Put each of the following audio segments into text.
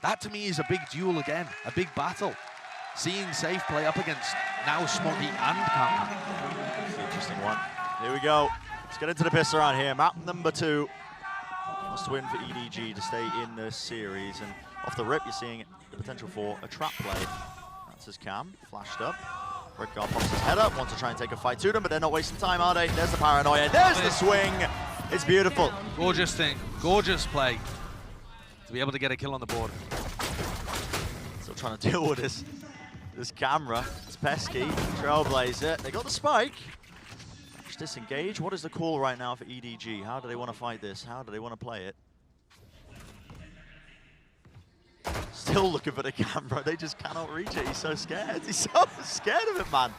That to me is a big duel again, a big battle. Seeing Safe play up against now Smoggy and Kang. It's an interesting one. Here we go. Let's get into the piss around here. Map number 2. Must win for EDG to stay in the series. And off the rip, you're seeing the potential for a trap play. That's his cam, flashed up. Red guard pops his head up, wants to try and take a fight to them, but they're not wasting time, are they? There's the paranoia, there's the swing. It's beautiful. Gorgeous thing, gorgeous play. To be able to get a kill on the board. Still trying to deal with this camera. It's pesky, Trailblazer. They got the spike. Just disengage. What is the call right now for EDG? How do they want to fight this? How do they want to play it? Still looking for the camera. They just cannot reach it. He's so scared. He's so scared of it, man.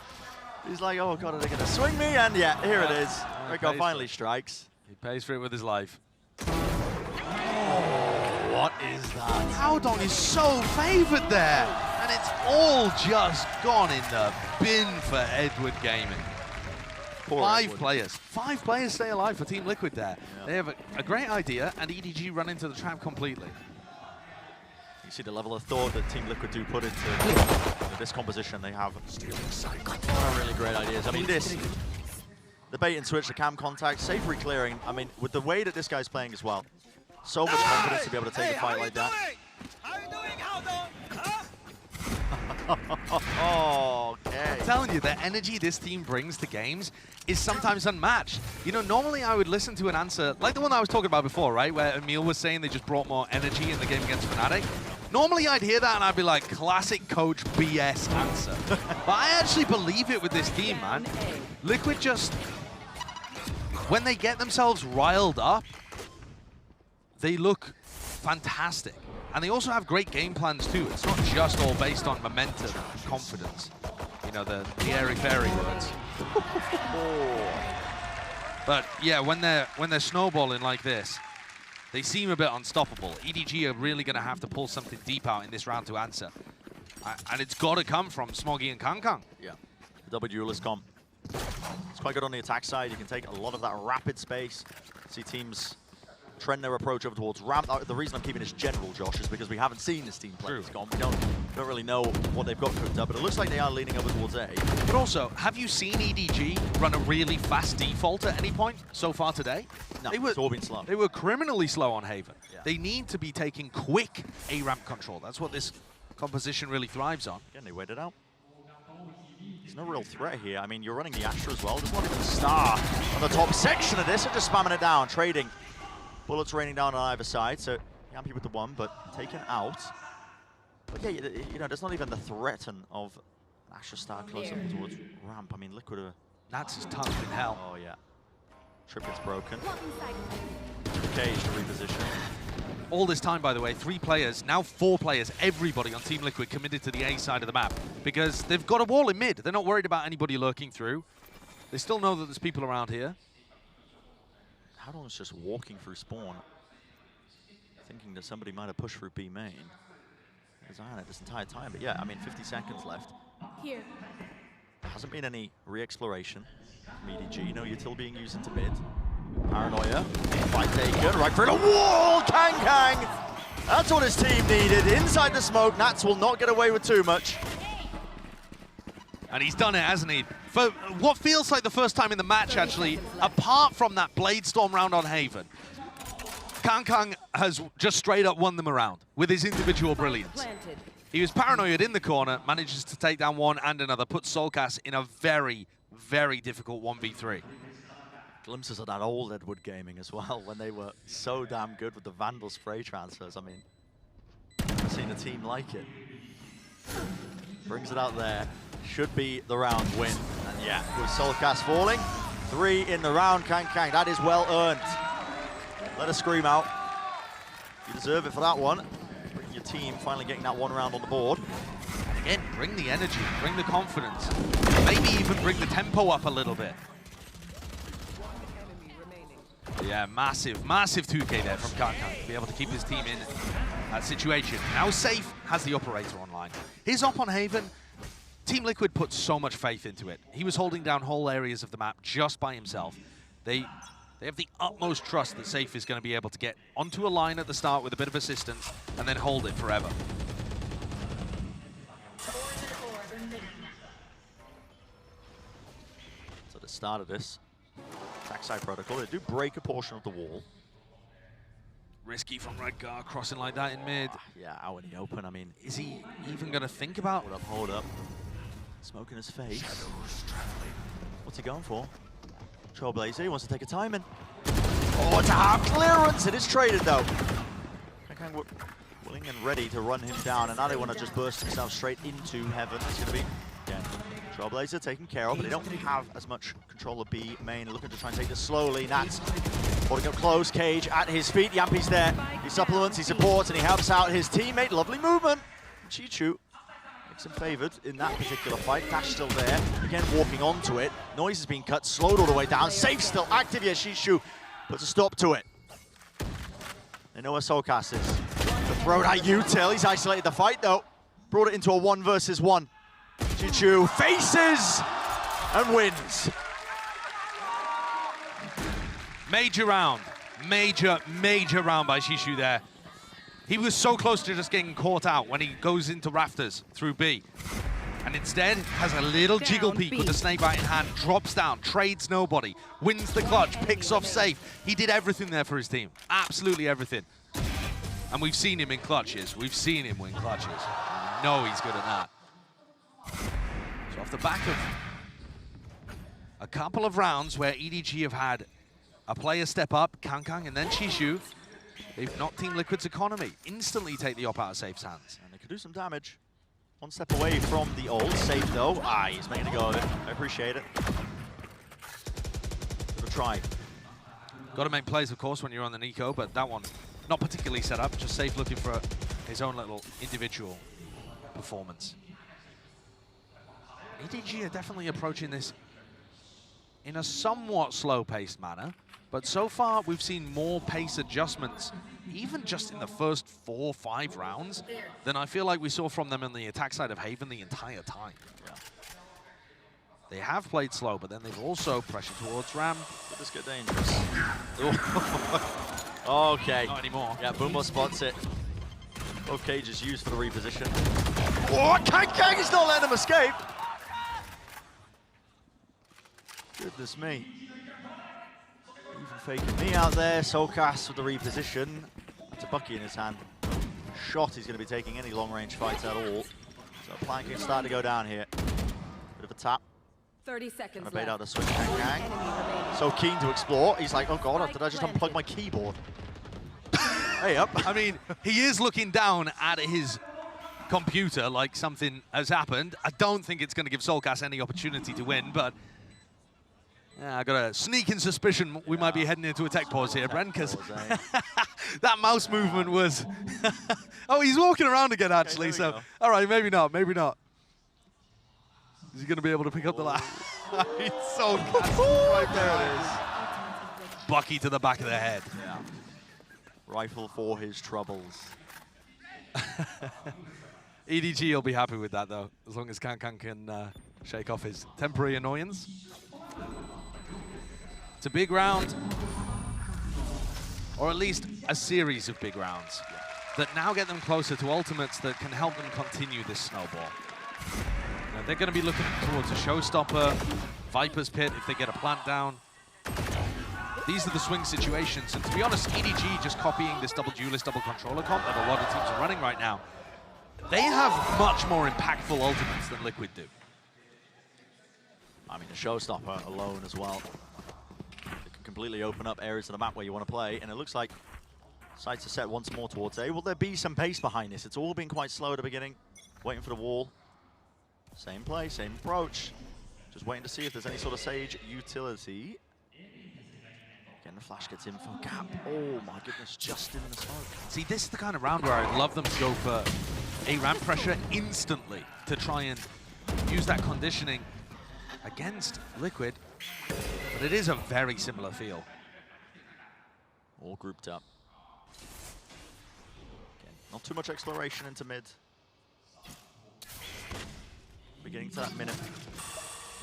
He's like, oh god, are they going to swing me? And yeah, here it is. Rico finally strikes. He pays for it with his life. Oh, what is that? Howdong is so favored there. And it's all just gone in the bin for Edward Gaming. Five players stay alive for Team Liquid there. Yeah. They have a great idea, and EDG run into the trap completely. You see the level of thought that Team Liquid do put into this composition. They have really great ideas. I mean, the bait and switch, the cam contact, safe re-clearing. I mean, with the way that this guy's playing as well, so much confidence to be able to take a fight like that. How you doing, Howdong? Okay. I'm telling you, the energy this team brings to games is sometimes unmatched. You know, normally I would listen to an answer, like the one I was talking about before, right? Where Emil was saying they just brought more energy in the game against Fnatic. Normally I'd hear that and I'd be like, classic coach BS answer. But I actually believe it with this team, man. Liquid just, when they get themselves riled up, they look fantastic. And they also have great game plans too. It's not just all based on momentum and confidence. You know, the airy-fairy words. But yeah, when they're snowballing like this, they seem a bit unstoppable. EDG are really going to have to pull something deep out in this round to answer. And it's got to come from Smoggy and Kang. Yeah, the double duelist comp. It's quite good on the attack side. You can take a lot of that rapid space. See teams trend their approach over towards ramp. The reason I'm keeping this general, Josh, is because we haven't seen this team play. It's gone. We don't really know what they've got cooked up, but it looks like they are leaning over towards A. But also, have you seen EDG run a really fast default at any point so far today? No, it's all been slow. They were criminally slow on Haven. Yeah. They need to be taking quick A-ramp control. That's what this composition really thrives on. Again, they waited out. There's no real threat here. I mean, you're running the Astra as well. There's not even a star on the top section of this. They're just spamming it down, trading. Bullets raining down on either side, so happy with the one, but taken out. But yeah, you know, there's not even the threat of an Astra star close up towards ramp. I mean, Liquid are... That's his tongue in hell. Oh, yeah. Trip gets broken. Cage to reposition. All this time, by the way, 3 players, now 4 players, everybody on Team Liquid committed to the A side of the map because they've got a wall in mid. They're not worried about anybody lurking through. They still know that there's people around here. Howdong is just walking through spawn, thinking that somebody might have pushed through B main. His eye on it this entire time, but yeah, I mean, 50 seconds left. Here. There hasn't been any re-exploration from EDG. No util being used into mid. Paranoia, fight taken, right through the wall, Kang! That's what his team needed. Inside the smoke, Nats will not get away with too much. And he's done it, hasn't he? For what feels like the first time in the match, actually, apart from that Blade Storm round on Haven, Kang has just straight up won them around with his individual brilliance. He was paranoid in the corner, manages to take down one and another, puts Soulcast in a very, very difficult 1v3. Glimpses of that old Edward Gaming as well, when they were so damn good with the Vandal spray transfers. I mean, I've seen a team like it. Brings it out there. Should be the round win. And yeah, with Soulcast falling, 3 in the round, Kang. That is well earned. Let us scream out. You deserve it for that one. Bring your team finally getting that one round on the board. And again, bring the energy, bring the confidence. Maybe even bring the tempo up a little bit. Yeah, massive 2K there from Kang to be able to keep his team in that situation. Now Safe has the operator online. His op on Haven, Team Liquid put so much faith into it. He was holding down whole areas of the map just by himself. They They have the utmost trust that Safe is going to be able to get onto a line at the start with a bit of assistance and then hold it forever. So the start of this backside protocol, they do break a portion of the wall. Risky from Redgar, crossing like that in mid. Yeah, out in the open. I mean, Is he even going to think about? hold up. Smoke in his face. What's he going for? Trailblazer, he wants to take a time in. Oh, it's a half clearance. It is traded though. Kang willing and ready to run him down, and now they want to just burst himself straight into heaven. It's going to be, again, Trailblazer taken care of, but they don't have as much control of B main. They're looking to try and take this slowly. Nats holding up close, Cage at his feet. Yampi's there. He supplements, he supports, and he helps out his teammate. Lovely movement. Chichu makes him favored in that particular fight. Dash still there. Again, walking onto it. Noise has been cut, slowed all the way down. Safe still active. Yeah, Chichu puts a stop to it. They know where Solcast is. The throw at util. He's isolated the fight though. Brought it into a 1 versus 1. Chichu faces and wins. Major round. Major round by Shishu there. He was so close to just getting caught out when he goes into rafters through B. And instead has a little jiggle peek with the snakebite in hand, drops down, trades nobody, wins the clutch, picks off Safe. He did everything there for his team. Absolutely everything. And we've seen him in clutches. We've seen him win clutches. We know he's good at that. So off the back of a couple of rounds where EDG have had a player step up, Kang, and then Chishu, they've knocked Team Liquid's economy. Instantly take the op out of Safe's hands. And they could do some damage. One step away from the ult. Safe though. He's making a go of it. I appreciate it. Good try. Got to make plays, of course, when you're on the Nico, but that one not particularly set up. Just Safe looking for his own little individual performance. EDG are definitely approaching this in a somewhat slow-paced manner, but so far we've seen more pace adjustments, even just in the first 4 or 5 rounds, than I feel like we saw from them on the attack side of Haven the entire time. Yeah. They have played slow, but then they've also pressured towards Ram. Could this get dangerous? Okay. Not anymore. Yeah, Boomer spots it. Both cages used for the reposition. Oh, Kang is not letting him escape. Goodness me. Even faking me out there. Solcast with the reposition. It's a Bucky in his hand. Shot he's going to be taking any long-range fights at all. So plan can start to go down here. Bit of a tap. 30 seconds Gonna bait out left. a switch. Kang. So keen to explore. He's like, oh god, did I just unplug my keyboard? Hey up. I mean, he is looking down at his computer like something has happened. I don't think it's going to give Solcast any opportunity to win, but yeah, I got a sneaking suspicion we might be heading into a tech pause here, Brent, because that mouse movement was... Oh, he's walking around again, actually, Okay, so... All right, maybe not, maybe not. Is he going to be able to pick up the last? He's so right there. It is. Bucky to the back of the head. Yeah. Rifle for his troubles. EDG will be happy with that, though, as long as Kang can shake off his temporary annoyance. It's a big round, or at least a series of big rounds that now get them closer to ultimates that can help them continue this snowball. Now, they're going to be looking towards a showstopper, Viper's Pit if they get a plant down. These are the swing situations, and to be honest, EDG just copying this double duelist, double controller comp that a lot of teams are running right now. They have much more impactful ultimates than Liquid do. I mean, the showstopper alone as well. It can completely open up areas of the map where you want to play, and it looks like sights are set once more towards A. Will there be some pace behind this? It's all been quite slow at the beginning, waiting for the wall. Same play, same approach. Just waiting to see if there's any sort of Sage utility. Again, the flash gets info gap. Oh my goodness, just in the smoke. See, this is the kind of round where I'd love them to go for a ramp pressure instantly to try and use that conditioning against Liquid, but it is a very similar feel. All grouped up. Again, not too much exploration into mid. We're getting to that minute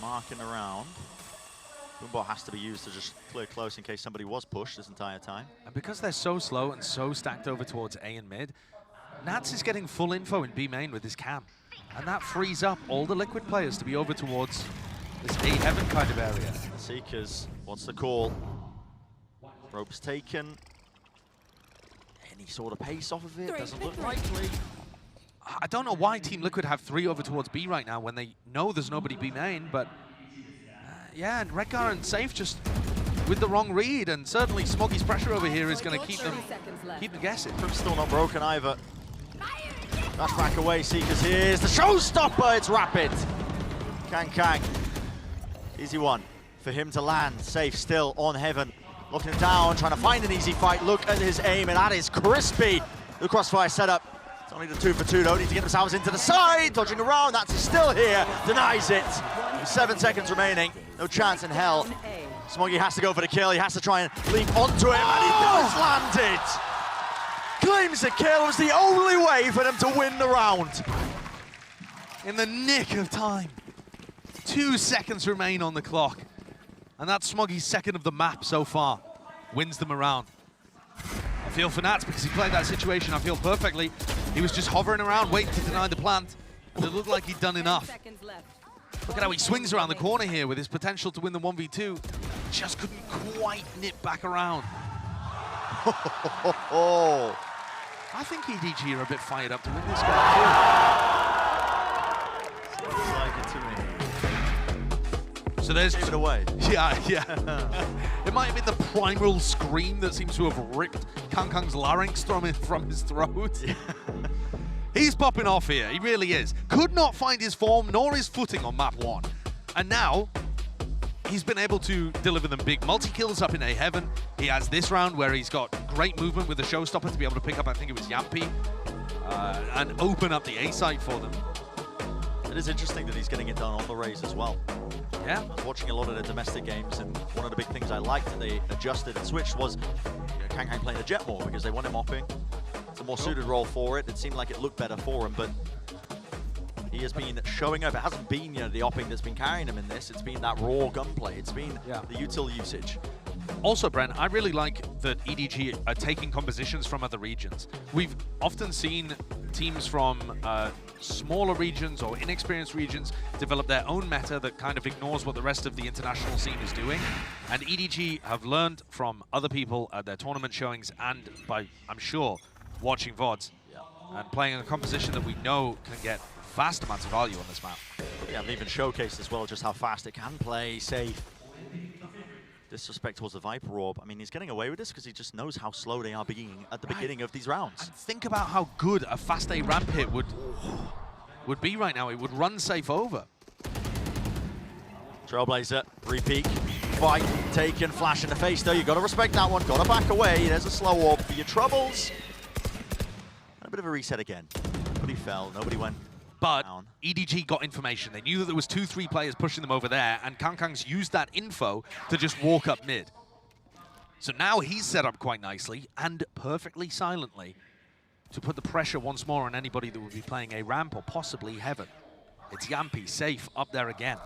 mark in the round. Boombot has to be used to just clear close in case somebody was pushed this entire time. And because they're so slow and so stacked over towards A and mid, Nats is getting full info in B main with his cam. And that frees up all the Liquid players to be over towards this A heaven kind of area. Seekers wants the call. Ropes taken. Any sort of pace off of it, doesn't look likely. I don't know why Team Liquid have 3 over towards B right now when they know there's nobody B main, but yeah, and Redgar and Safe just with the wrong read, and certainly Smoggy's pressure over here is going to keep them guessing. Crim's still not broken either. Dash back away, Seekers. Here's the showstopper. It's Rapid. Kang. Easy one for him to land. Safe still on Heaven. Looking down, trying to find an easy fight. Look at his aim, and that is crispy. The crossfire setup. It's only the 2 for 2, though. Need to get themselves into the side. Dodging around. That's still here. Denies it. 7 seconds remaining. No chance in hell. Smoggy has to go for the kill. He has to try and leap onto him, and he does land it. Claims the kill. Was the only way for them to win the round. In the nick of time. 2 seconds remain on the clock. And that's Smoggy's second of the map so far. Wins them around. I feel for Nats because he played that situation, I feel perfectly. He was just hovering around, waiting to deny the plant. And it looked like he'd done enough. Look at how he swings around the corner here with his potential to win the 1v2. Just couldn't quite nip back around. I think EDG are a bit fired up to win this guy too. Seems like it to me. So there's... Gave it away. Yeah. It might have been the primal scream that seems to have ripped Kang's larynx from his throat. Yeah. He's popping off here, he really is. Could not find his form nor his footing on map 1. And now, he's been able to deliver them big multi-kills up in A Heaven. He has this round where he's got great movement with the showstopper to be able to pick up, I think it was Yampi, and open up the A site for them. It is interesting that he's getting it done on the Raze as well. Yeah. I was watching a lot of the domestic games, and one of the big things I liked that they adjusted and switched was Kang playing the Jet more because they want him opping. It's a more suited role for it. It seemed like it looked better for him, but he has been showing up. It hasn't been the opping that's been carrying him in this. It's been that raw gunplay. It's been the util usage. Also, Brent, I really like that EDG are taking compositions from other regions. We've often seen teams from smaller regions or inexperienced regions develop their own meta that kind of ignores what the rest of the international scene is doing. And EDG have learned from other people at their tournament showings and by, I'm sure, watching VODs and playing a composition that we know can get vast amounts of value on this map. Yeah, and even showcased as well just how fast it can play, safe. Disrespect towards the Viper Orb. I mean, he's getting away with this because he just knows how slow they are being at the beginning of these rounds. And think about how good a fast A ramp hit would be right now. It would run Safe over. Trailblazer, repeat, fight, taken, flash in the face though. You gotta respect that one, gotta back away. There's a slow orb for your troubles. And a bit of a reset again. Nobody fell, nobody went But down. EDG got information. They knew that there was 2-3 players pushing them over there, and Kang's used that info to just walk up mid. So now he's set up quite nicely and perfectly silently to put the pressure once more on anybody that would be playing a ramp or possibly Heaven. It's Yampi, Safe, up there again.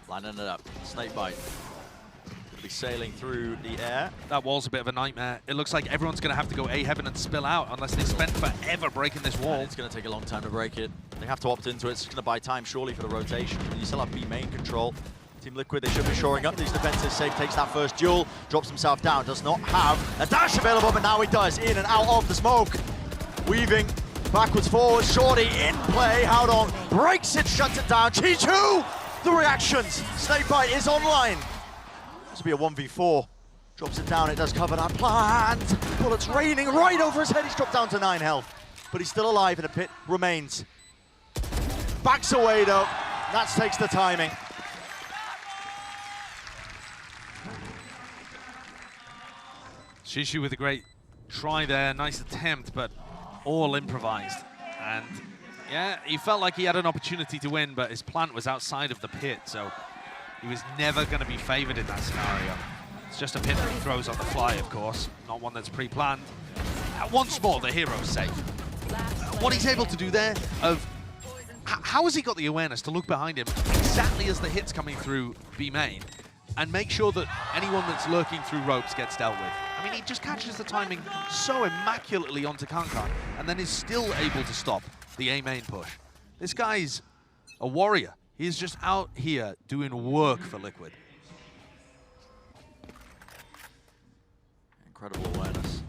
Lining it up, snakebite. Gonna be sailing through the air. That wall's a bit of a nightmare. It looks like everyone's gonna have to go A Heaven and spill out unless they spend forever breaking this wall. And it's gonna take a long time to break it. They have to opt into it. It's gonna buy time surely for the rotation. You still have B main control. Team Liquid, they should be shoring up these defenses. Safe takes that first duel, drops himself down, does not have a dash available, but now he does. In and out of the smoke. Weaving backwards, forwards, Shorty in play. Howdong breaks it, shuts it down. Chi-Chu! The reactions. Snakebite is online. This will be a 1v4. Drops it down, it does cover that plant. Bullets raining right over his head. He's dropped down to 9 health, but he's still alive and the pit remains. Backs away though. Nats takes the timing. Shishu with a great try there, nice attempt, but all improvised. And yeah, he felt like he had an opportunity to win, but his plant was outside of the pit, so he was never going to be favored in that scenario. It's just a pit that he throws on the fly, of course, not one that's pre-planned. Once more, the hero's safe. What he's able to do there, how has he got the awareness to look behind him, accept exactly as the hit's coming through B main and make sure that anyone that's lurking through ropes gets dealt with. I mean, he just catches the timing so immaculately onto Kankan and then is still able to stop the A main push. This guy's a warrior. He's just out here doing work for Liquid. Incredible awareness.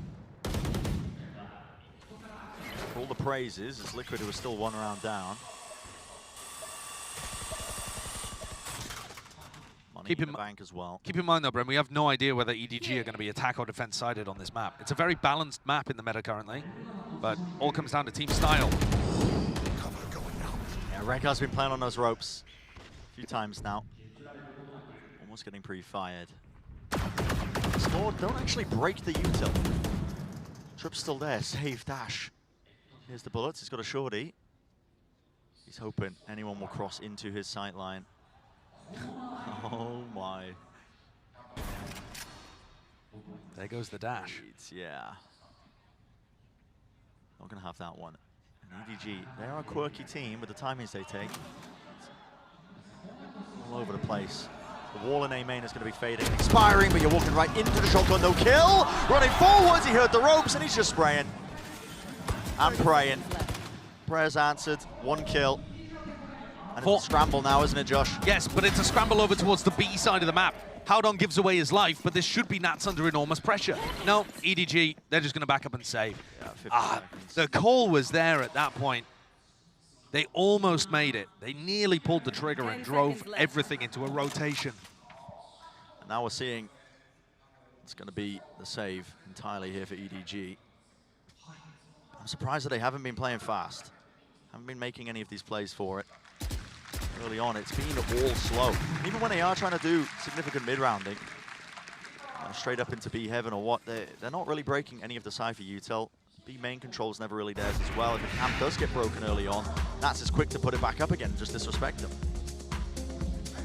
For all the praises, it's Liquid who is still 1 round down. Money in the bank as well. Keep in mind though, Bren, we have no idea whether EDG are going to be attack or defense sided on this map. It's a very balanced map in the meta currently, but all comes down to team style. Yeah, Rengar's been playing on those ropes a few times now. Almost getting pre-fired. Sword don't actually break the util. Trip's still there, save dash. Here's the bullets, he's got a shorty. He's hoping anyone will cross into his sight line. Oh my. There goes the dash. Yeah. Not gonna have that one. And EDG, they are a quirky team with the timings they take. All over the place. The wall in A main is going to be fading, expiring, but you're walking right into the shotgun, no kill. Running forwards, he heard the ropes and he's just spraying. And praying. Prayers answered, 1 kill. And it's a scramble now, isn't it, Josh? Yes, but it's a scramble over towards the B side of the map. Howdong gives away his life, but this should be Nats under enormous pressure. No, EDG, they're just going to back up and save. Yeah, the call was there at that point. They almost made it. They nearly pulled the trigger and drove everything into a rotation. And now we're seeing it's going to be the save entirely here for EDG. I'm surprised that they haven't been playing fast. Haven't been making any of these plays for it. Early on, it's been all slow. And even when they are trying to do significant mid-rounding, straight up into B heaven or what, they're not really breaking any of the Cypher util. B main control's never really theirs as well. If the camp does get broken early on, Nats is quick to put it back up again and just disrespect them.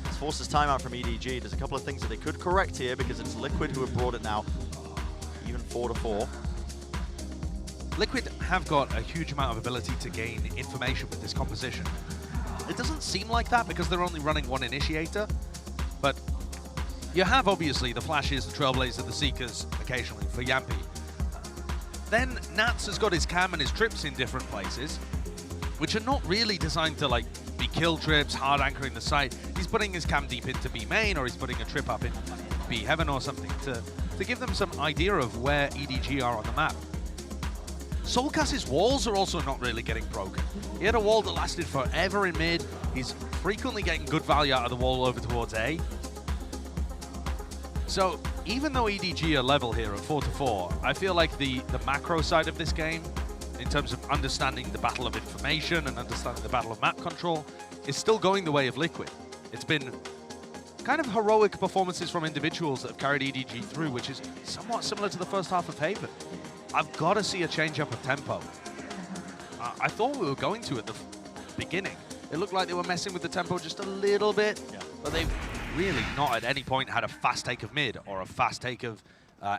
It's forced this timeout from EDG. There's a couple of things that they could correct here because it's Liquid who have brought it now, even 4-4. Liquid have got a huge amount of ability to gain information with this composition. It doesn't seem like that because they're only running 1 initiator, but you have obviously the flashes, the trailblazer, the seekers occasionally for Yampi. Then Nats has got his cam and his trips in different places, which are not really designed to like be kill trips, hard anchoring the site. He's putting his cam deep into B main, or he's putting a trip up in B heaven or something to give them some idea of where EDG are on the map. Soulcast's walls are also not really getting broken. He had a wall that lasted forever in mid. He's frequently getting good value out of the wall over towards A. So even though EDG are level here at 4-4, I feel like the macro side of this game, in terms of understanding the battle of information and understanding the battle of map control, is still going the way of Liquid. It's been kind of heroic performances from individuals that have carried EDG through, which is somewhat similar to the first half of Haven. I've got to see a change up of tempo. I thought we were going to at the beginning. It looked like they were messing with the tempo just a little bit, but they've really not at any point had a fast take of mid or a fast take of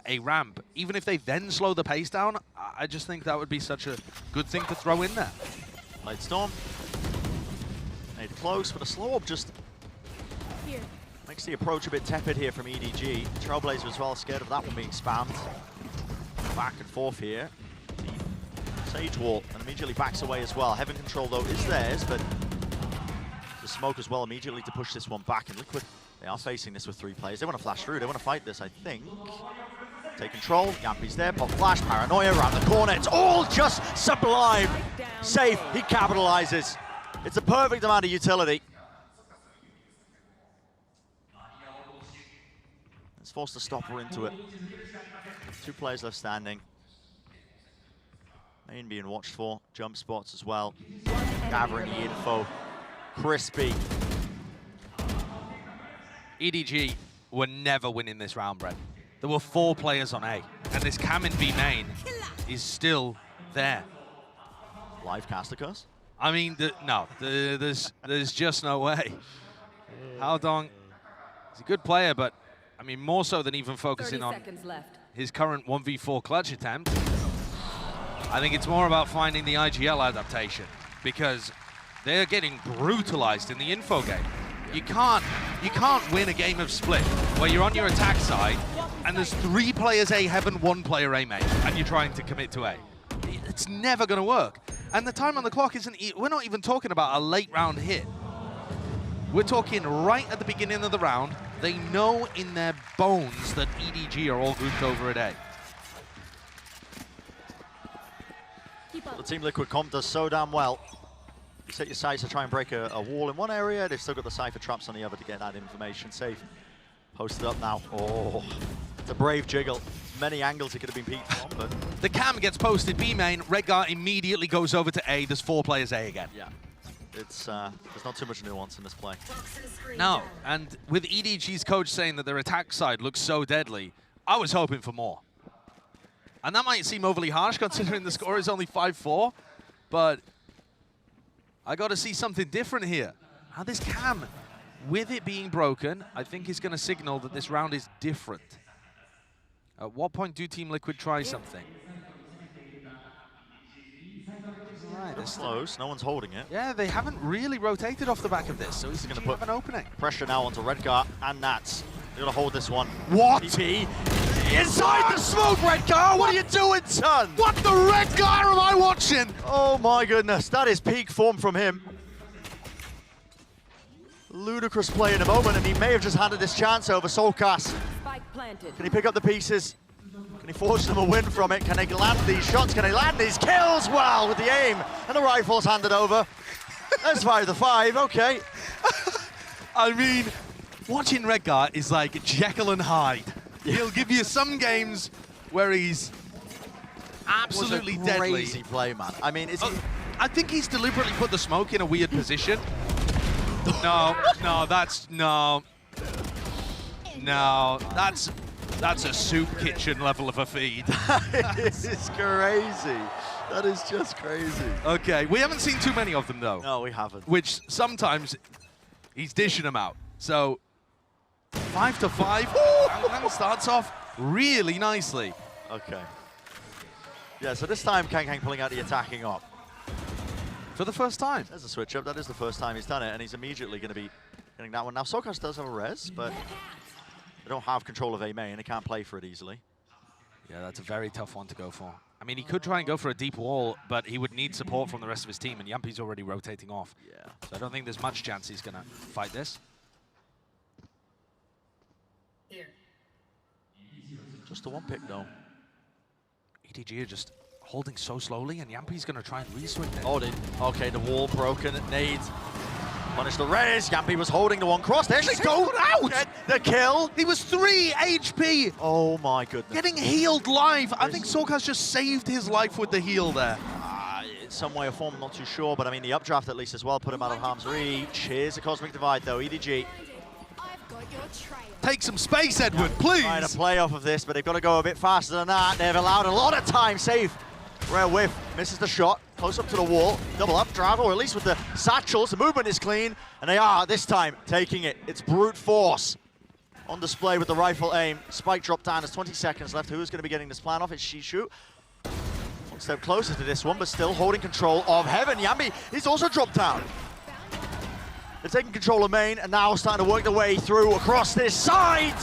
a ramp. Even if they then slow the pace down, I just think that would be such a good thing to throw in there. Light Storm. Made close, but a slow up just makes the approach a bit tepid here from EDG. Trailblazer as well, scared of that one being spammed. Back and forth here. The Sage Wall, and immediately backs away as well. Heaven control though is theirs, but the smoke as well immediately to push this one back. And Liquid, they are facing this with 3 players. They want to flash through, they want to fight this, I think. Take control, Yampi's there, pop flash, paranoia around the corner. It's all just sublime. Safe, he capitalizes. It's a perfect amount of utility. It's forced to stop her into it. 2 players left standing. Main being watched for. Jump spots as well. Gathering the info. Crispy. EDG were never winning this round, Brent. There were 4 players on A, and this cam in B main is still there. Live caster curse? I mean, no, there's just no way. Howdong is a good player, but I mean, more so than even focusing on his current 1v4 clutch attempt. I think it's more about finding the IGL adaptation, because they're getting brutalized in the info game. You can't win a game of Split where you're on your attack side and there's 3 players A heaven, 1 player A main, and you're trying to commit to A. It's never going to work. And the time on the clock isn't, we're not even talking about a late round hit. We're talking right at the beginning of the round. They know in their bones that EDG are all grouped over at A. The Team Liquid comp does so damn well. You set your sights to try and break a wall in one area. They've still got the Cypher traps on the other to get that information safe. Posted up now. Oh, it's a brave jiggle. Many angles it could have been peeked from, but... The cam gets posted B main. Redgar immediately goes over to A. There's 4 players A again. Yeah. It's there's not too much nuance in this play. No, and with EDG's coach saying that their attack side looks so deadly, I was hoping for more. And that might seem overly harsh considering the score is only 5-4, but I got to see something different here. Now this cam, with it being broken, I think is going to signal that this round is different. At what point do Team Liquid try something? Right, It's close, no one's holding it. yeah, they haven't really rotated off the back of this, so he's going to put have an opening. Pressure now onto Redgar and Nats. They're going to hold this one. What? TP. Inside the smoke, Redgar! What are you doing, son? What the Redgar am I watching? Oh my goodness, that is peak form from him. Ludicrous play in a moment, and he may have just handed this chance over. Soulcast. Spike planted. Can he pick up the pieces? Can he force them a win from it? Can they land these shots? Can they land these kills? Well, with the aim, and the rifle's handed over. That's 5-5, okay. I mean, watching Redgar is like Jekyll and Hyde. He'll give you some games where he's absolutely It was a deadly. crazy play, man. I mean, it's... I think he's deliberately put the smoke in a weird position. No, that's a soup kitchen level of a feed. This is crazy. That is just crazy. Okay, we haven't seen too many of them though. No, we haven't. Which sometimes he's dishing them out. So 5-5, and starts off really nicely. Okay. Yeah, so this time Kang pulling out the attacking op. For the first time. There's a switch up. That is the first time he's done it, and he's immediately going to be getting that one. Now, Soulcast does have a res, but they don't have control of A main. They can't play for it easily. Yeah, that's a very tough one to go for. I mean, he could try and go for a deep wall, but he would need support from the rest of his team, and Yampi's already rotating off. Yeah. So I don't think there's much chance he's going to fight this. Just the one pick, though. EDG are just holding so slowly, and Yampi's going to try and re-swing it. Oh, okay, the wall broken. Nades punish the res. Yampi was holding the one cross. There she's going out. Get the kill. He was 3 HP. Oh my goodness. Getting healed live. I think Soulcast just saved his life with the heal there. In some way or form, I'm not too sure, but I mean the updraft at least as well put him out of harm's reach. Here's the Cosmic Divide though. EDG. Take some space, Edward, please. Trying to play off of this, but they've got to go a bit faster than that. They've allowed a lot of time. Safe. Rare whiff. Misses the shot. Close up to the wall. Double updraft, or at least with the satchels. The movement is clean, and they are, this time, taking it. It's brute force on display with the rifle aim. Spike drop down. There's 20 seconds left. Who is going to be getting this plan off? It's Shishu. One step closer to this one, but still holding control of Heaven. Yambi, he's also dropped down. They're taking control of main, and now starting to work their way through across this side.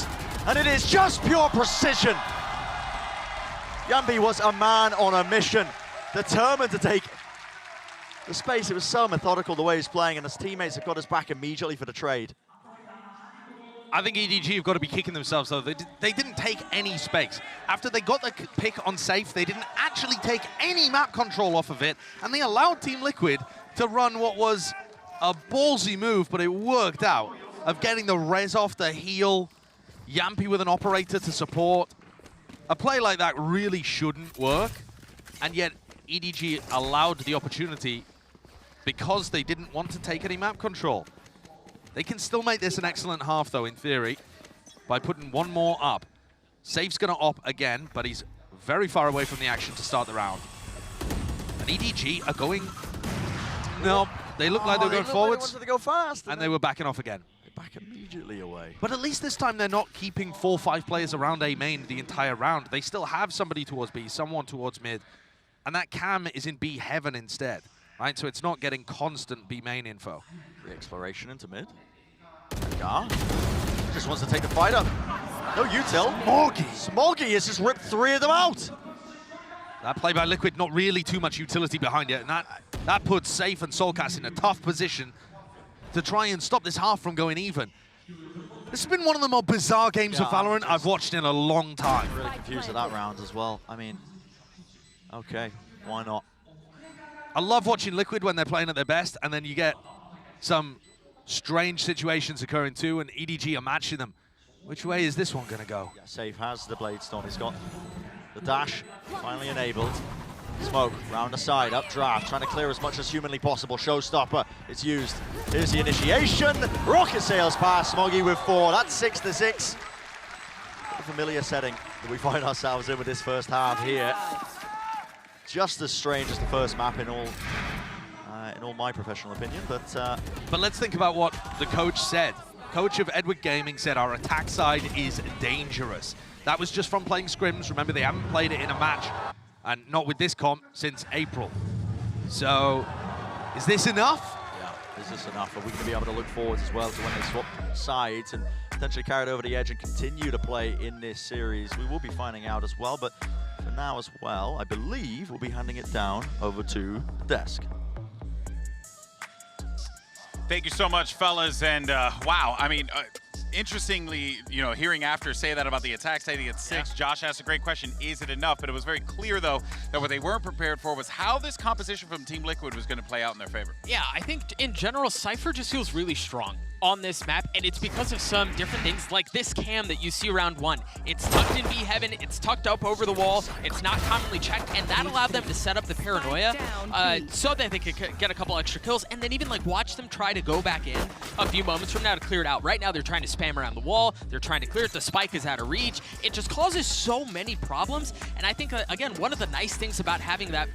And it is just pure precision. Yambi was a man on a mission, determined to take the space. It was so methodical the way he's playing, and his teammates have got his back immediately for the trade. I think EDG have got to be kicking themselves, though. They didn't take any space. After they got the pick on safe, they didn't actually take any map control off of it, and they allowed Team Liquid to run what was a ballsy move, but it worked out, of getting the res off the heal, Yampi with an operator to support. A play like that really shouldn't work, and yet EDG allowed the opportunity because they didn't want to take any map control. They can still make this an excellent half, though, in theory, by putting one more up. Safe's going to op again, but he's very far away from the action to start the round. And EDG are going... No, they look like they were going forwards, They wanted to go fast, and they were backing off again. back immediately away. But at least this time they're not keeping 4-5 players around A main the entire round. They still have somebody towards B, someone towards mid, and that cam is in B heaven instead, right? So it's not getting constant B main info. The exploration into mid. Gar just wants to take the fight up. No util. Smoggy has just ripped 3 of them out. That play by Liquid, not really too much utility behind it, and that puts Safe and Soulcast in a tough position to try and stop this half from going even. This has been one of the more bizarre games of Valorant I've watched in a long time. I'm really confused at that round as well. I mean, okay, why not? I love watching Liquid when they're playing at their best, and then you get some strange situations occurring too, and EDG are matching them. Which way is this one going to go? Yeah, Safe has the Blade Storm. He's got the dash finally enabled. Smoke round the side, up draft, trying to clear as much as humanly possible. Showstopper, it's used. Here's the initiation. Rocket sails past. Smoggy with 4. That's 6-6. A familiar setting that we find ourselves in with this first half here. Just as strange as the first map in all my professional opinion, but let's think about what the coach said. Coach of Edward Gaming said our attack side is dangerous. That was just from playing scrims. Remember, they haven't played it in a match, and not with this comp, since April. So, is this enough? Yeah, is this enough? Are we going to be able to look forward as well to when they swap sides and potentially carry it over the edge and continue to play in this series? We will be finding out as well, but for now as well, I believe we'll be handing it down over to the desk. Thank you so much, fellas, and wow, I mean, interestingly, you know, hearing after say that about the attack stating it's 6, Josh asked a great question, is it enough? But it was very clear, though, that what they weren't prepared for was how this composition from Team Liquid was going to play out in their favor. Yeah, I think in general, Cypher just feels really strong on this map, and it's because of some different things like this cam that you see round 1. It's tucked in B heaven, it's tucked up over the wall, it's not commonly checked, and that allowed them to set up the paranoia so that they could get a couple extra kills, and then even like watch them try to go back in a few moments from now to clear it out. Right now they're trying to spam around the wall, they're trying to clear it, the spike is out of reach. It just causes so many problems, and I think again, one of the nice things about having that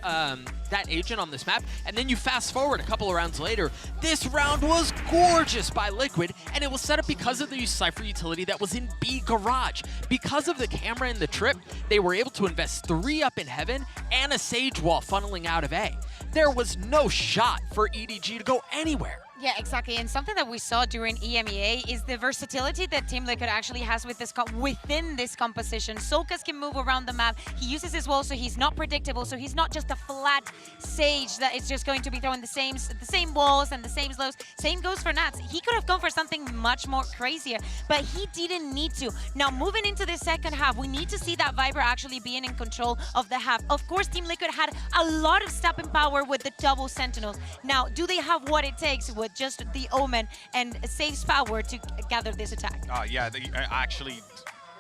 that agent on this map, and then you fast forward a couple of rounds later, this round was gorgeous by Liquid, and it was set up because of the Cypher utility that was in B garage. Because of the camera and the trip, they were able to invest 3 up in heaven and a Sage wall funneling out of A. There was no shot for EDG to go anywhere. Yeah, exactly. And something that we saw during EMEA is the versatility that Team Liquid actually has with this within this composition. Soulcast can move around the map. He uses his wall, so he's not predictable. So he's not just a flat Sage that is just going to be throwing the same walls and the same slows. Same goes for Nats. He could have gone for something much more crazier, but he didn't need to. Now, moving into the second half, we need to see that Viper actually being in control of the half. Of course, Team Liquid had a lot of stopping power with the double Sentinels. Now, do they have what it takes with just the Omen and Safe's power to gather this attack? Yeah, they actually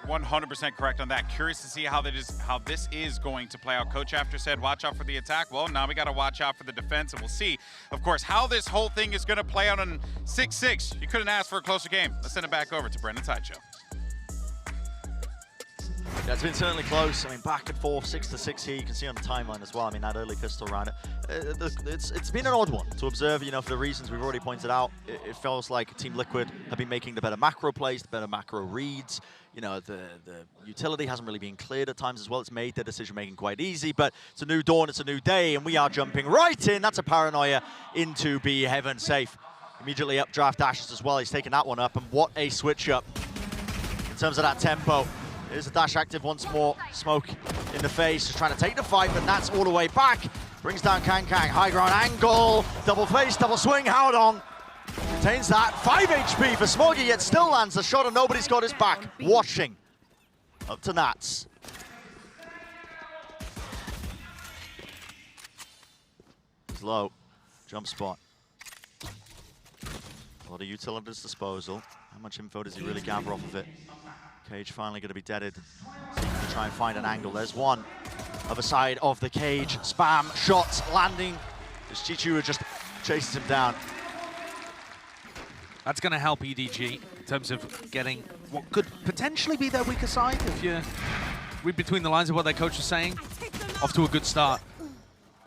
100% correct on that. Curious to see how this is going to play out. Coach after said, watch out for the attack. Well, now we got to watch out for the defense, and we'll see, of course, how this whole thing is going to play out on 6-6. You couldn't ask for a closer game. Let's send it back over to Brendan Sideshow. Yeah, it's been certainly close. I mean, back and forth, 6-6 here. You can see on the timeline as well. I mean, that early pistol round. It's been an odd one to observe, you know, for the reasons we've already pointed out. It feels like Team Liquid have been making the better macro plays, the better macro reads. You know, the utility hasn't really been cleared at times as well. It's made their decision-making quite easy, but it's a new dawn, it's a new day, and we are jumping right in. That's a paranoia into B heaven. Safe. Immediately up draft dashes as well. He's taking that one up, and what a switch up in terms of that tempo. Here's the dash active once more. Smoke in the face, just trying to take the fight, but that's all the way back. Brings down Kang. High ground angle. Double face, double swing. Howdong contains that. 5 HP for Smoggy, yet still lands the shot, and nobody's got his back. Watching. Up to Nats. He's low. Jump spot. A lot of util at his disposal. How much info does he really gather off of it? Cage finally going to be deaded. So he can try and find an angle. There's one. Other side of the cage. Spam shots landing. As Chichu just chases him down. That's going to help EDG in terms of getting what could potentially be their weaker side, if you read between the lines of what their coach is saying. Off to a good start.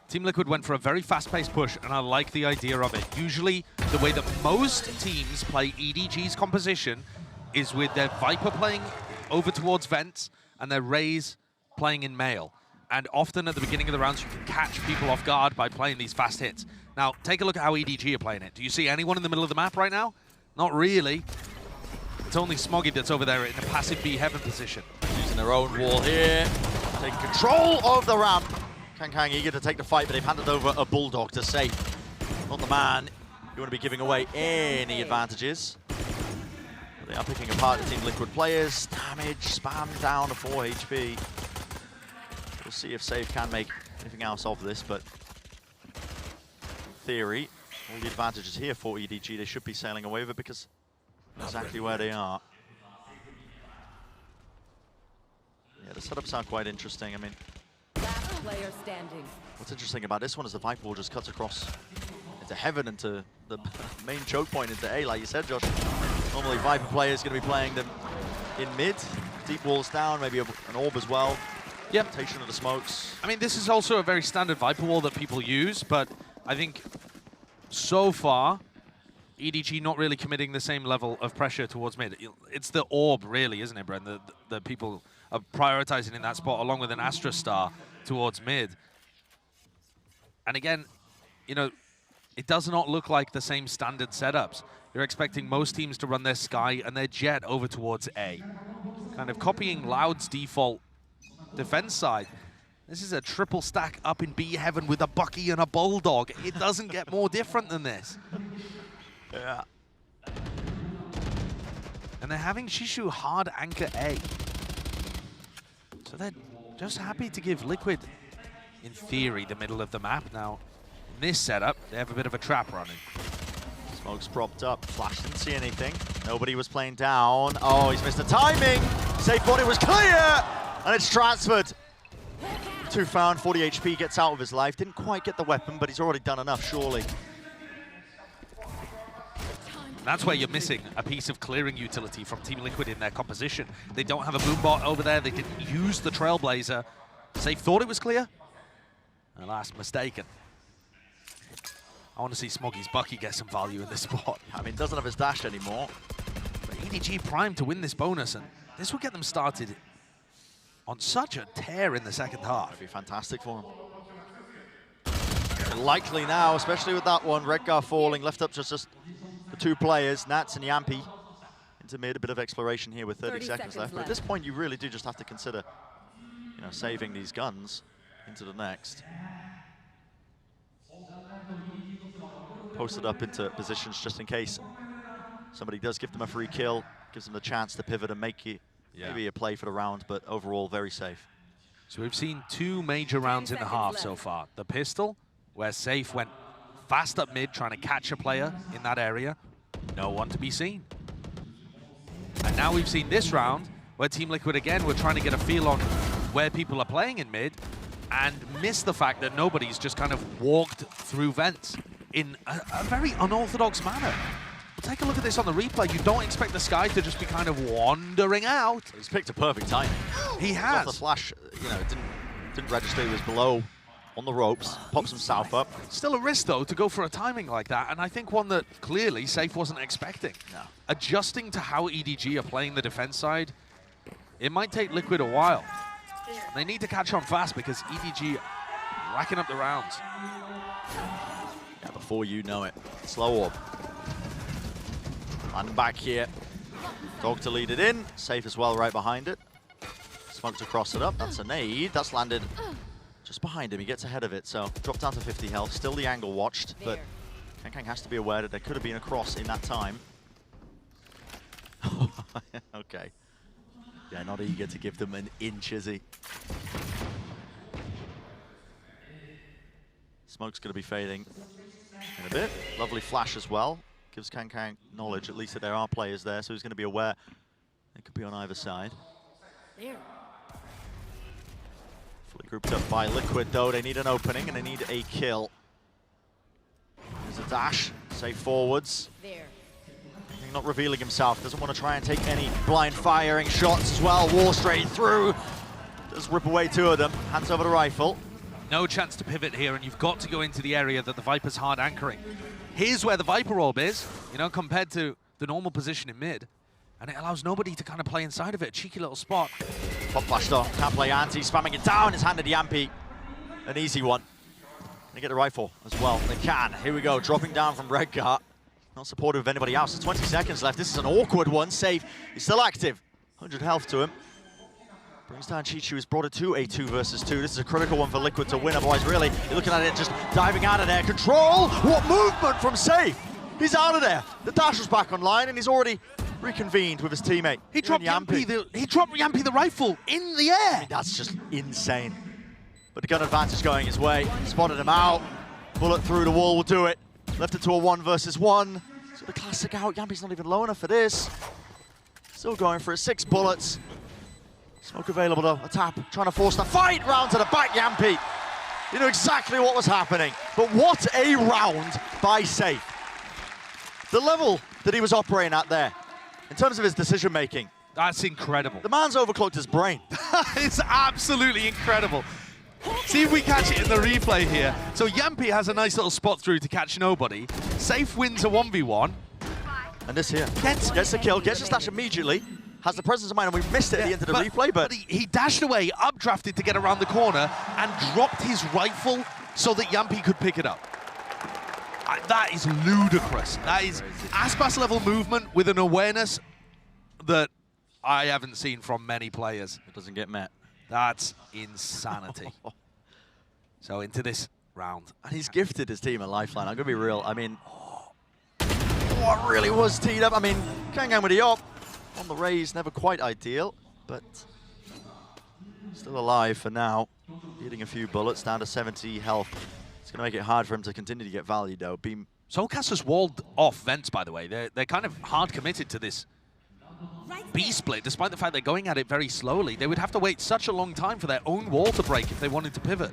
Team Liquid went for a very fast-paced push, and I like the idea of it. Usually, the way that most teams play EDG's composition is with their Viper playing over towards vents and their Raze playing in male. And often at the beginning of the rounds, you can catch people off guard by playing these fast hits. Now, take a look at how EDG are playing it. Do you see anyone in the middle of the map right now? Not really. It's only Smoggy that's over there in a passive B heaven position. Using their own wall here. Taking control of the ramp. Kang eager to take the fight, but they've handed over a Bulldog to Safe. Not the man you want to be giving away any advantages. But they are picking apart the Team Liquid players. Damage, spam down to 4 HP. We'll see if Safe can make anything else of this, but in theory, all the advantages here for EDG, they should be sailing away with it because exactly where they are. Yeah, the setups are quite interesting. I mean, Last player standing. what's interesting about this one is the Viper wall just cuts across into heaven, into the main choke point, into A, like you said, Josh. Normally, Viper players going to be playing them in mid, deep walls down, maybe an orb as well. Yep. Rotation of the smokes. I mean, this is also a very standard Viper wall that people use, but I think so far, EDG not really committing the same level of pressure towards mid. It's the orb, really, isn't it, Bren? The people are prioritizing in that spot along with an Astra Star towards mid. And again, you know, it does not look like the same standard setups. You're expecting most teams to run their Sky and their Jet over towards A. Kind of copying Loud's default defense side. This is a triple stack up in B heaven with a Bucky and a Bulldog. It doesn't get more different than this. Yeah. And they're having Shishu hard anchor A. So they're just happy to give Liquid, in theory, the middle of the map. Now, in this setup, they have a bit of a trap running. Smokes propped up. Flash didn't see anything. Nobody was playing down. Oh, he's missed the timing. Safe thought it was clear. And it's transferred. 2 found, 40 HP, gets out of his life. Didn't quite get the weapon, but he's already done enough, surely. That's where you're missing a piece of clearing utility from Team Liquid in their composition. They don't have a boombot over there. They didn't use the Trailblazer. Safe thought it was clear. Alas, mistaken. I want to see Smoggy's Bucky get some value in this spot. I mean, doesn't have his dash anymore. But EDG primed to win this bonus, and this will get them started on such a tear in the second half. That'd be fantastic for him. And likely now, especially with that one, Redgar falling, left up just the 2 players, Nats and Yampy, into mid. A bit of exploration here with 30 seconds left. But at this point, you really do just have to consider, you know, saving these guns into the next. Posted up into positions just in case somebody does give them a free kill, gives them the chance to pivot and make it maybe a play for the round, but overall very safe. So we've seen 2 major rounds in the half so far. The pistol, where Safe went fast up mid trying to catch a player in that area. No one to be seen. And now we've seen this round where Team Liquid again were trying to get a feel on where people are playing in mid and missed the fact that nobody's just kind of walked through vents in a very unorthodox manner. Well, take a look at this on the replay. You don't expect the Sky to just be kind of wandering out. He's picked a perfect timing. He Off has. the flash, you know, didn't register. He was below on the ropes, pops himself up. Still a risk, though, to go for a timing like that, and I think one that clearly Safe wasn't expecting. No. Adjusting to how EDG are playing the defense side, it might take Liquid a while. They need to catch on fast because EDG racking up the rounds. Yeah, before you know it. Slow orb. Landing back here. Dog to lead it in. Safe as well right behind it. Smoke to cross it up. That's a nade. That's landed just behind him. He gets ahead of it, so dropped down to 50 health. Still the angle watched, but Kang has to be aware that there could have been a cross in that time. Okay. Yeah, not eager to give them an inch, is he? Smoke's going to be fading in a bit. Lovely flash as well. Gives Kang knowledge, at least that there are players there, so he's going to be aware they could be on either side. There. Fully grouped up by Liquid, though. They need an opening and they need a kill. There's a dash. Safe forwards. There. Not revealing himself. Doesn't want to try and take any blind firing shots as well. Wall straight through. Does rip away 2 of them. Hands over the rifle. No chance to pivot here, and you've got to go into the area that the Viper's hard anchoring. Here's where the Viper orb is, you know, compared to the normal position in mid. And it allows nobody to kind of play inside of it. A cheeky little spot. Pop flashed on. Can't play anti. Spamming it down. It's handed Yampy. An easy one. They get the rifle as well. They can. Here we go. Dropping down from Redgar. Not supportive of anybody else. There's 20 seconds left. This is an awkward one. Safe. He's still active. 100 health to him. Brings down Chichu, who's brought it to a 2 versus 2. This is a critical one for Liquid to win. Otherwise, really, you're looking at it just diving out of there. Control! What movement from Safe! He's out of there. The dash was back online, and he's already reconvened with his teammate. He dropped Yampy the rifle in the air. I mean, that's just insane. But the gun advance is going his way. Spotted him out. Bullet through the wall will do it. Left it to a 1 versus 1. So the classic out. Yampy's not even low enough for this. Still going for it. 6 bullets. Smoke available though. A tap. Trying to force the fight round to the back. Yampy. You knew exactly what was happening. But what a round by Safe. The level that he was operating at there, in terms of his decision making. That's incredible. The man's overclocked his brain. It's absolutely incredible. See if we catch it in the replay here. So Yampy has a nice little spot through to catch nobody. Safe wins a 1v1. And this here gets the kill, gets the stash immediately. Has the presence of mind, and we missed it at the end of the replay, but he dashed away, updrafted to get around the corner, and dropped his rifle so that Yampy could pick it up. That is ludicrous. That is Aspas level movement with an awareness that I haven't seen from many players. it doesn't get met. That's insanity. So into this round. And he's gifted his team a lifeline. I'm going to be real. I mean, what really was teed up? I mean, Kangang with the op on the raise, never quite ideal, but still alive for now. Hitting a few bullets, down to 70 health. It's going to make it hard for him to continue to get value, though. Beam. Soulcast has walled off vents, by the way. They're kind of hard committed to this B split, despite the fact they're going at it very slowly. They would have to wait such a long time for their own wall to break if they wanted to pivot.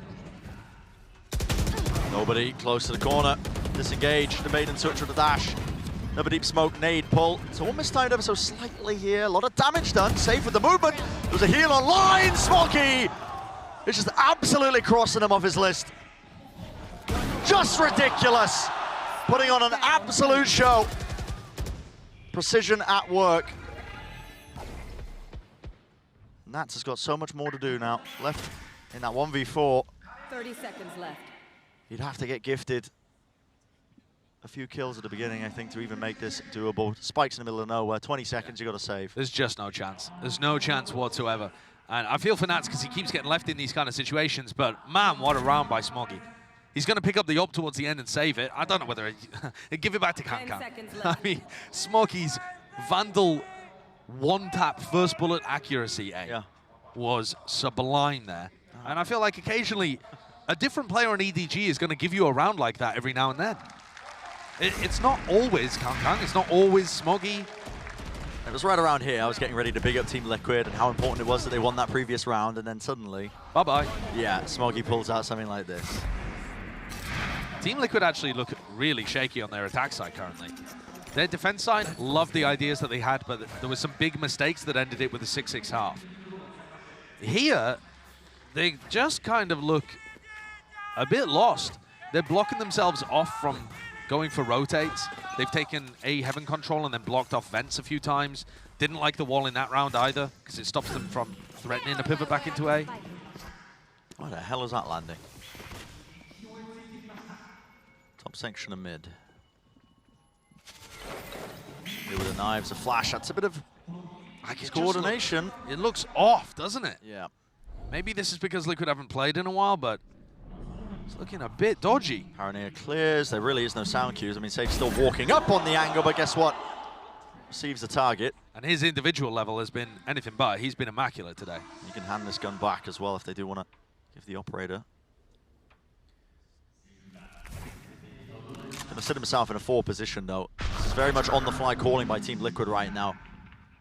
Nobody close to the corner. Disengaged, the maiden touch with the dash. Another deep smoke, nade, pull. So one mistimed ever so slightly here. A lot of damage done. Safe with the movement. There's a heal online. Smoky! It's just absolutely crossing him off his list. Just ridiculous. Putting on an absolute show. Precision at work. Nats has got so much more to do now. Left in that 1v4. 30 seconds left. You'd have to get gifted a few kills at the beginning, I think, to even make this doable. Spikes in the middle of nowhere. 20 seconds, you got to save. There's just no chance. There's no chance whatsoever. And I feel for Nats because he keeps getting left in these kind of situations, but man, what a round by Smoggy. He's going to pick up the op towards the end and save it. I don't know whether he'd give it back to Kankan. I mean, Smoggy's Vandal one-tap first bullet accuracy was sublime there. And I feel like occasionally a different player on EDG is going to give you a round like that every now and then. It's not always Kankan, it's not always Smoggy. It was right around here. I was getting ready to big up Team Liquid and how important it was that they won that previous round, and then suddenly... Bye-bye. Yeah, Smoggy pulls out something like this. Team Liquid actually look really shaky on their attack side currently. Their defense side loved the ideas that they had, but there were some big mistakes that ended it with a 6-6 half. Here, they just kind of look a bit lost. They're blocking themselves off from going for rotates. They've taken A Heaven control and then blocked off vents a few times. Didn't like the wall in that round either, because it stops them from threatening a pivot back into A. Where the hell is that landing? Top section of mid. Here with the knives, a flash. That's a bit of coordination. It looks off, doesn't it? Yeah. Maybe this is because Liquid haven't played in a while, but it's looking a bit dodgy. Paranoia clears. There really is no sound cues. I mean, Safe's still walking up on the angle, but guess what? Receives the target. And his individual level has been anything but. He's been immaculate today. You can hand this gun back as well if they do want to give the operator. Going to sit himself in a 4 position, though. This is very much on-the-fly calling by Team Liquid right now.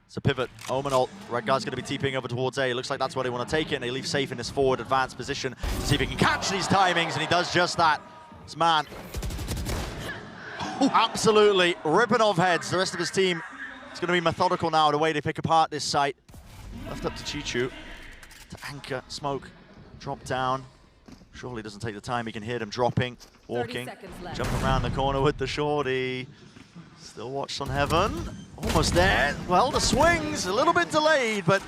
It's a pivot. Omen ult. Red guy's going to be TPing over towards A. It looks like that's where they want to take it, and they leave Safe in this forward advanced position to see if he can catch these timings, and he does just that. This man absolutely ripping off heads. The rest of his team is going to be methodical now, the way they pick apart this site. Left up to Chichu to anchor, smoke, drop down. Surely doesn't take the time. He can hear them dropping, walking, jumping around the corner with the shorty. Still watched on Heaven. Almost there. Well, the swing's a little bit delayed, but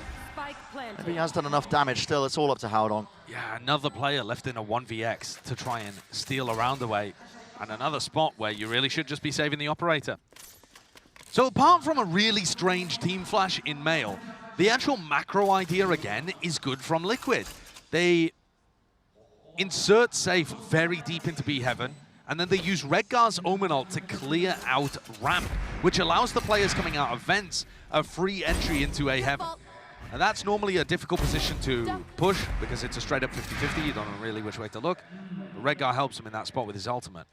maybe he has done enough damage still. It's all up to Howdong. Yeah, another player left in a 1vx to try and steal around away. And another spot where you really should just be saving the operator. So apart from a really strange team flash in male, the actual macro idea, again, is good from Liquid. They insert Safe very deep into B Heaven, and then they use Redgar's Omen ult to clear out ramp, which allows the players coming out of vents a free entry into A Heaven. And that's normally a difficult position to push because it's a straight up 50-50, you don't know really which way to look. But Redgar helps him in that spot with his ultimate.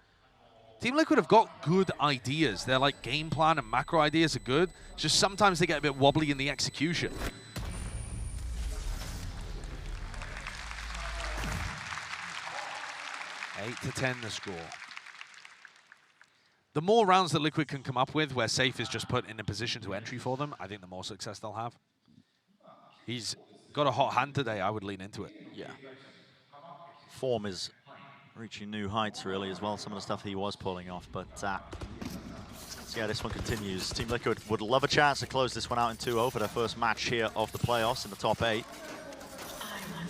Team Liquid have got good ideas. Their like game plan and macro ideas are good. It's just sometimes they get a bit wobbly in the execution. Eight to 10 the score. The more rounds that Liquid can come up with where Safe is just put in a position to entry for them, I think the more success they'll have. He's got a hot hand today. I would lean into it. Yeah. Form is reaching new heights, really, as well. Some of the stuff he was pulling off, but so yeah, this one continues. Team Liquid would love a chance to close this one out in 2-0 for their first match here of the playoffs in the top 8.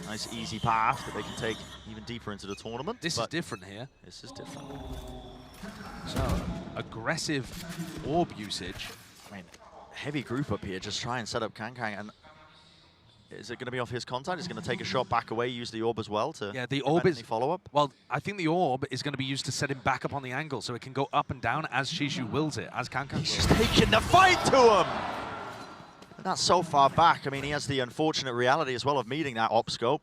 Nice, easy path that they can take even deeper into the tournament. This is different here. This is different. So, aggressive orb usage. I mean, heavy group up here. Just try and set up Kankang, and is it going to be off his contact? He's going to take a shot back away, use the orb as well to the orb is follow-up? Well, I think the orb is going to be used to set him back up on the angle so it can go up and down as Shishu wills it, as Kankang He's just taking the fight to him! And that's so far back. I mean, he has the unfortunate reality as well of meeting that op scope.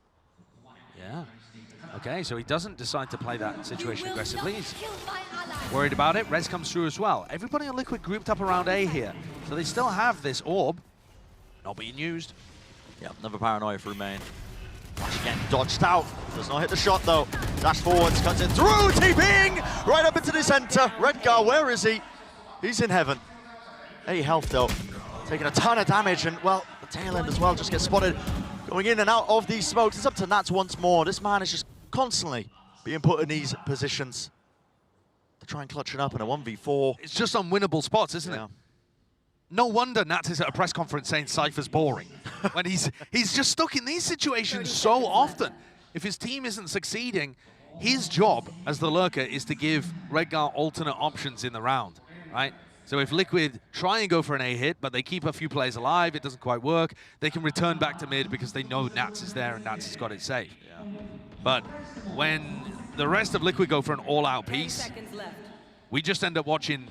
Yeah. Okay, so he doesn't decide to play that situation aggressively. He's worried about it. Rez comes through as well. Everybody on Liquid grouped up around A here. So they still have this orb not being used. Yeah, another paranoia for Main. Flash again, dodged out. Does not hit the shot though. Dash forwards, cuts it through, TPing! Right up into the center. Redgar, where is he? He's in heaven. 8 health though. Taking a ton of damage, and well, the tail end as well just gets spotted. Going in and out of these smokes. It's up to Nats once more. This man is just constantly being put in these positions to try and clutch it up in a 1v4. It's just unwinnable spots, isn't it? No wonder Nats is at a press conference saying Cypher's boring. When he's just stuck in these situations so often. If his team isn't succeeding, his job as the lurker is to give Redgar alternate options in the round, right? So if Liquid try and go for an A hit, but they keep a few players alive, it doesn't quite work, they can return back to mid because they know Nats is there and Nats has got it safe. Yeah. But when the rest of Liquid go for an all-out piece, we just end up watching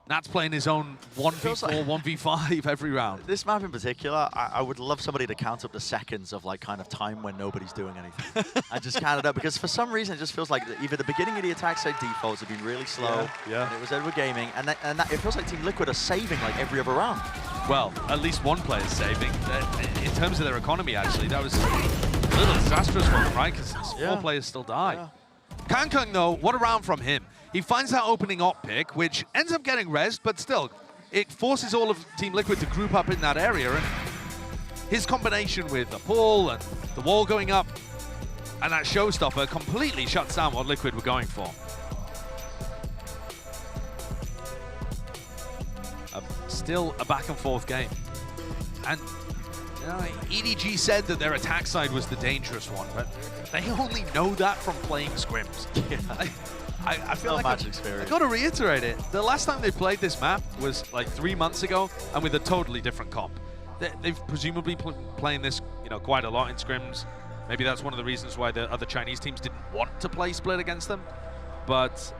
Nats playing his own 1v4, 1v5 every round. This map in particular, I would love somebody to count up the seconds of like kind of time when nobody's doing anything. I just count it up because for some reason it just feels like either the beginning of the attack side defaults have been really slow, and it was Edward Gaming, and it feels like Team Liquid are saving like every other round. Well, at least one player's saving. In terms of their economy, actually, that was a little disastrous for them, right? Because 4 players still die. Yeah. Kankang, though, what a round from him. He finds that opening op pick, which ends up getting rezzed, but still, it forces all of Team Liquid to group up in that area. And his combination with the pull and the wall going up and that showstopper completely shuts down what Liquid were going for. Still a back and forth game. And you know, EDG said that their attack side was the dangerous one, but they only know that from playing scrims. I feel like I got to reiterate it. The last time they played this map was like 3 months ago, and with a totally different comp. They've presumably playing this, quite a lot in scrims. Maybe that's one of the reasons why the other Chinese teams didn't want to play split against them. But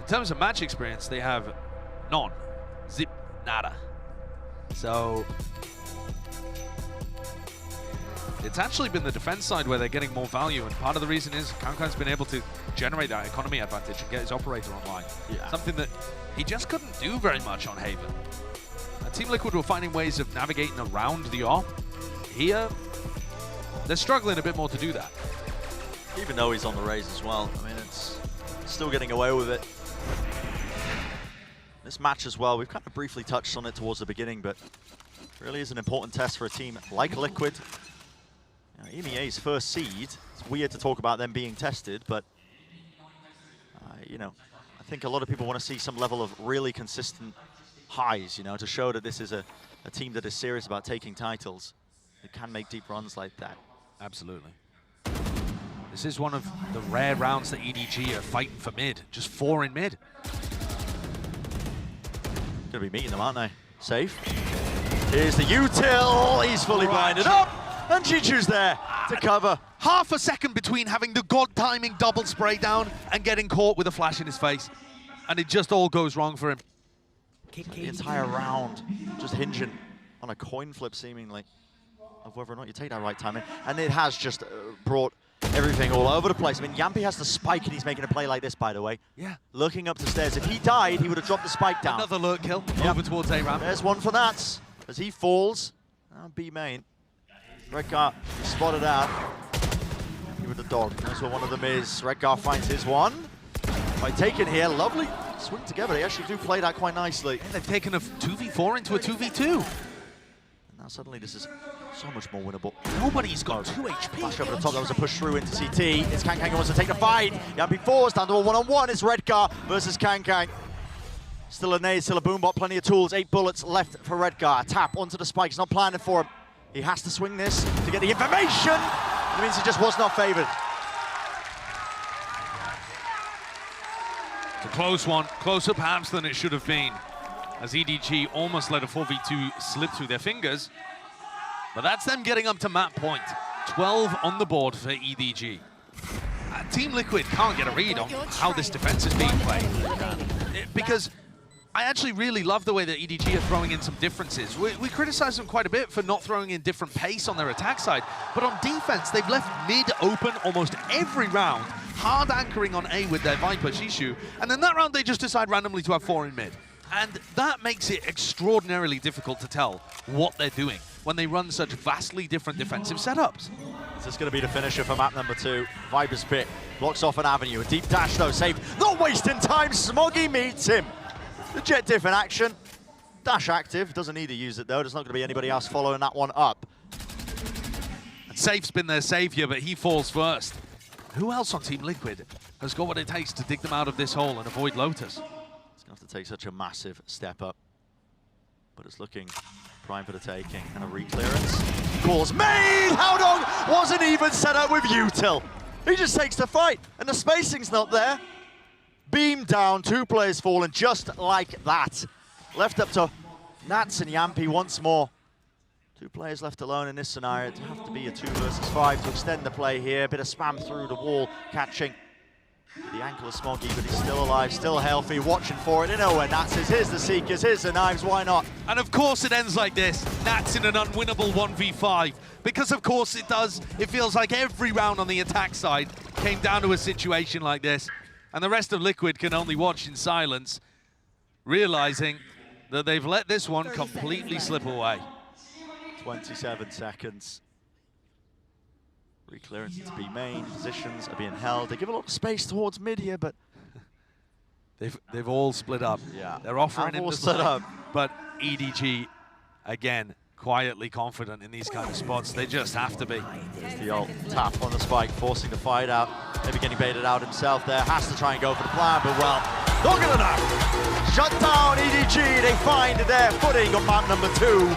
in terms of match experience, they have none, zip, nada. So it's actually been the defense side where they're getting more value, and part of the reason is Kankang's been able to generate that economy advantage and get his operator online. Yeah. Something that he just couldn't do very much on Haven. Team Liquid were finding ways of navigating around the op. Here, they're struggling a bit more to do that. Even though he's on the raise as well, I mean, it's still getting away with it. This match as well, we've kind of briefly touched on it towards the beginning, but really is an important test for a team like Liquid. EMEA's first seed, it's weird to talk about them being tested, but I think a lot of people want to see some level of really consistent highs, to show that this is a team that is serious about taking titles. It can make deep runs like that. Absolutely. This is one of the rare rounds that EDG are fighting for mid. Just 4 in mid. Gonna be meeting them, aren't they? Safe. Here's the util. He's fully blinded up. And Jiju's there to cover. Half a second between having the god timing double spray down and getting caught with a flash in his face. And it just all goes wrong for him. The entire round just hinging on a coin flip, seemingly, of whether or not you take that right timing. And it has just brought everything all over the place. I mean, Yampi has the spike and he's making a play like this, by the way. Yeah. Looking up the stairs. If he died, he would have dropped the spike down. Another lurk kill over towards A-Ramp. There's one for that. As he falls, B main. Redgar spotted out. Yampi with the dog. That's what one of them is. Redgar finds his one. By taking here, lovely swing together. They actually do play that quite nicely. And they've taken a 2v4 into a 2v2. And now suddenly this is so much more winnable. Nobody's got 2 HP. Flash over the top, that was a push through into CT. It's Kankang who wants to take the fight. Yampi falls down to a one-on-one. It's Redgar versus Kankang. Still a nade, still a boombot, plenty of tools. 8 bullets left for Redgar. Tap onto the spikes, not planning for him. He has to swing this to get the information. It means he just was not favored. It's a close one, closer perhaps than it should have been, as EDG almost let a 4v2 slip through their fingers. But that's them getting up to map point. 12 on the board for EDG. Team Liquid can't get a read on how this defense is being played. Because I actually really love the way that EDG are throwing in some differences. We criticize them quite a bit for not throwing in different pace on their attack side, but on defense, they've left mid open almost every round, hard anchoring on A with their Viper, Shishu, and then that round they just decide randomly to have 4 in mid. And that makes it extraordinarily difficult to tell what they're doing when they run such vastly different defensive setups. Is this going to be the finisher for map number 2? Viper's Pit blocks off an avenue. A deep dash though, saved. Not wasting time, Smoggy meets him. The jet diff in action. Dash active, doesn't need to use it though. There's not going to be anybody else following that one up. And Safe's been their savior, but he falls first. Who else on Team Liquid has got what it takes to dig them out of this hole and avoid Lotus? It's going to have to take such a massive step up. But it's looking prime for the taking. And a re-clearance. Calls made! Howdong wasn't even set up with util. He just takes the fight, and the spacing's not there. Beam down, 2 players falling just like that. Left up to Nats and Yampi once more. 2 players left alone in this scenario. It'd have to be a 2 versus 5 to extend the play here. A bit of spam through the wall, catching the ankle of Smoggy, but he's still alive, still healthy, watching for it. They know where Nats is. Here's the Seekers, here's the knives, why not? And of course it ends like this. Nats in an unwinnable 1v5. Because of course it does. It feels like every round on the attack side came down to a situation like this. And the rest of Liquid can only watch in silence, realizing that they've let this one completely slip away. 27 seconds. Re-clearance into B main, positions are being held. They give a lot of space towards mid here, but they've all split up. yeah, They're offering him all to split up. But EDG, again, quietly confident in these kind of spots. They just have to be. There's the old tap on the spike, forcing the fight out. Maybe getting baited out himself there. Has to try and go for the plan, but well, not good enough. Shut down EDG. They find their footing on map number 2.